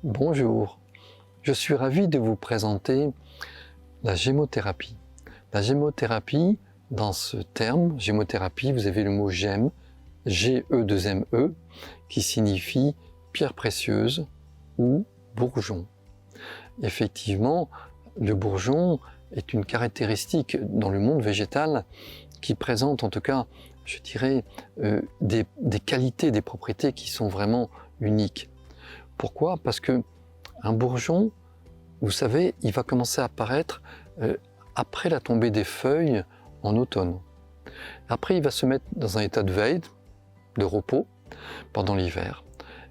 Bonjour, je suis ravi de vous présenter la gémothérapie. La gémothérapie, dans ce terme, gémothérapie, vous avez le mot gemme, G-E-2-M-E, qui signifie pierre précieuse ou bourgeon. Effectivement, le bourgeon est une caractéristique dans le monde végétal qui présente en tout cas, je dirais, des qualités, des propriétés qui sont vraiment uniques. Pourquoi? Parce que un bourgeon, vous savez, il va commencer à apparaître après la tombée des feuilles en automne. Après, il va se mettre dans un état de veille, de repos, pendant l'hiver.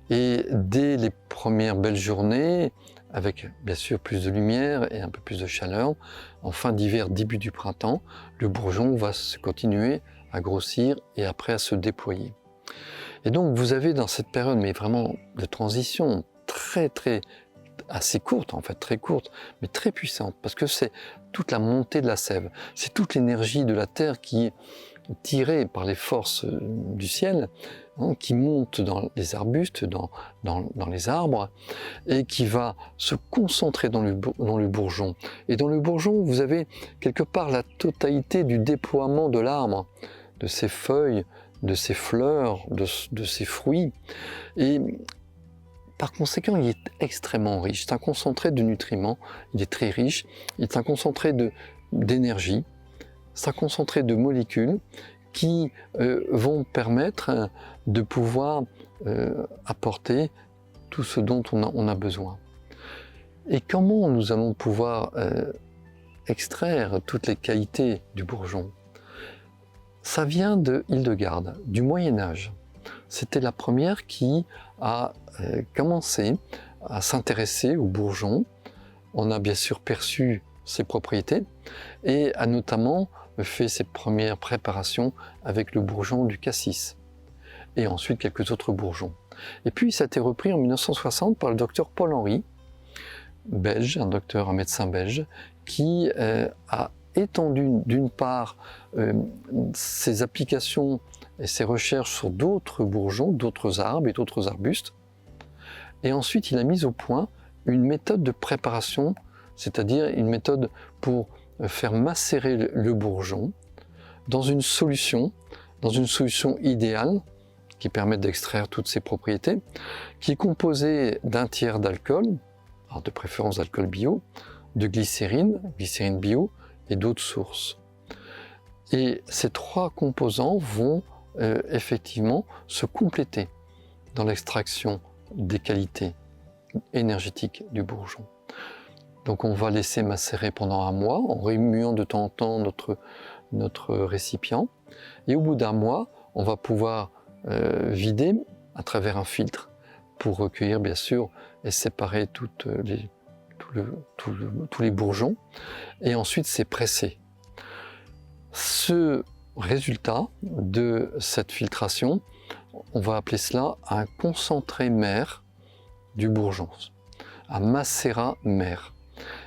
Et dès les premières belles journées, avec bien sûr plus de lumière et un peu plus de chaleur, en fin d'hiver, début du printemps, le bourgeon va continuer à grossir et après à se déployer. Et donc vous avez dans cette période, mais vraiment de transition assez courte en fait, très courte, mais très puissante, parce que c'est toute la montée de la sève, c'est toute l'énergie de la terre qui est tirée par les forces du ciel, hein, qui monte dans les arbustes, dans les arbres, et qui va se concentrer dans le bourgeon. Et dans le bourgeon, vous avez quelque part la totalité du déploiement de l'arbre, de ses feuilles, de ses fleurs, de ses fruits. Et par conséquent, il est extrêmement riche. C'est un concentré de nutriments, il est très riche. Il est un concentré d'énergie, c'est un concentré de molécules qui vont permettre de pouvoir apporter tout ce dont on a besoin. Et comment nous allons pouvoir extraire toutes les qualités du bourgeon? Ça vient de Hildegarde, du Moyen-Âge. C'était la première qui a commencé à s'intéresser au bourgeon. On a bien sûr perçu ses propriétés et a notamment fait ses premières préparations avec le bourgeon du cassis et ensuite quelques autres bourgeons. Et puis ça a été repris en 1960 par le docteur Paul Henry, belge, un médecin belge, qui a étendu d'une part ses applications et ses recherches sur d'autres bourgeons, d'autres arbres et d'autres arbustes. Et ensuite, il a mis au point une méthode de préparation, c'est-à-dire une méthode pour faire macérer le bourgeon dans une solution idéale qui permet d'extraire toutes ses propriétés, qui est composée d'un tiers d'alcool, de préférence d'alcool bio, de glycérine bio et d'autres sources. Et ces trois composants vont effectivement se compléter dans l'extraction des qualités énergétiques du bourgeon. Donc on va laisser macérer pendant un mois en remuant de temps en temps notre récipient. Et au bout d'un mois, on va pouvoir vider à travers un filtre pour recueillir bien sûr et séparer tous les bourgeons. Et ensuite c'est pressé. Ce résultat de cette filtration, on va appeler cela un concentré mère du bourgeon, un macérat mère.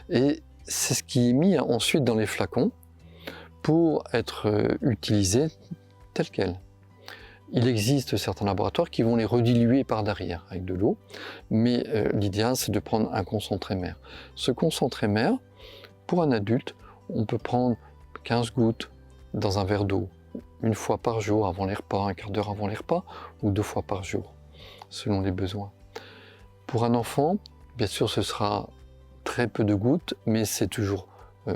Et c'est ce qui est mis ensuite dans les flacons pour être utilisé tel quel. Il existe certains laboratoires qui vont les rediluer par derrière avec de l'eau, mais l'idéal c'est de prendre un concentré mère. Ce concentré mère, pour un adulte, on peut prendre 15 gouttes dans un verre d'eau, une fois par jour avant les repas, un quart d'heure avant les repas, ou 2 fois par jour, selon les besoins. Pour un enfant, bien sûr ce sera très peu de gouttes, mais c'est toujours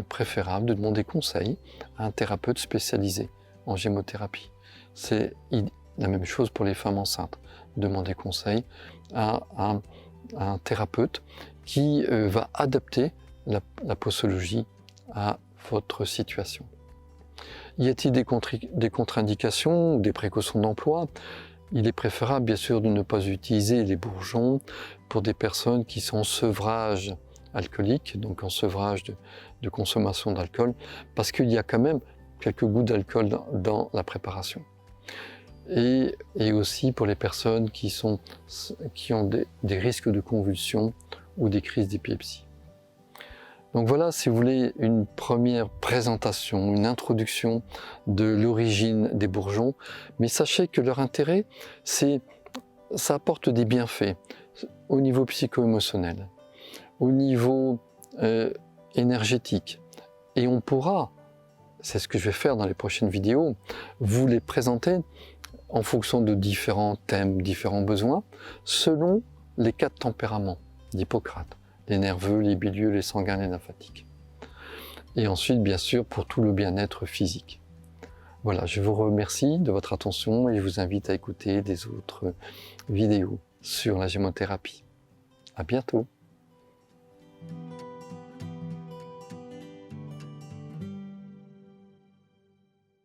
préférable de demander conseil à un thérapeute spécialisé en gémothérapie. C'est la même chose pour les femmes enceintes. Demander conseil à un thérapeute qui va adapter la posologie à votre situation. Y a-t-il des contre-indications ou des précautions d'emploi? Il est préférable bien sûr de ne pas utiliser les bourgeons pour des personnes qui sont en sevrage alcoolique, donc en sevrage de consommation d'alcool, parce qu'il y a quand même quelques gouttes d'alcool dans la préparation. Et aussi pour les personnes qui ont des risques de convulsions ou des crises d'épilepsie. Donc voilà, si vous voulez, une première présentation, une introduction de l'origine des bourgeons, mais sachez que leur intérêt, ça apporte des bienfaits. au niveau psycho-émotionnel, au niveau énergétique. Et on pourra, c'est ce que je vais faire dans les prochaines vidéos, vous les présenter en fonction de différents thèmes, différents besoins, selon les 4 tempéraments d'Hippocrate, les nerveux, les bilieux, les sanguins, les lymphatiques. Et ensuite, bien sûr, pour tout le bien-être physique. Voilà, je vous remercie de votre attention et je vous invite à écouter des autres vidéos sur la gémothérapie. À bientôt.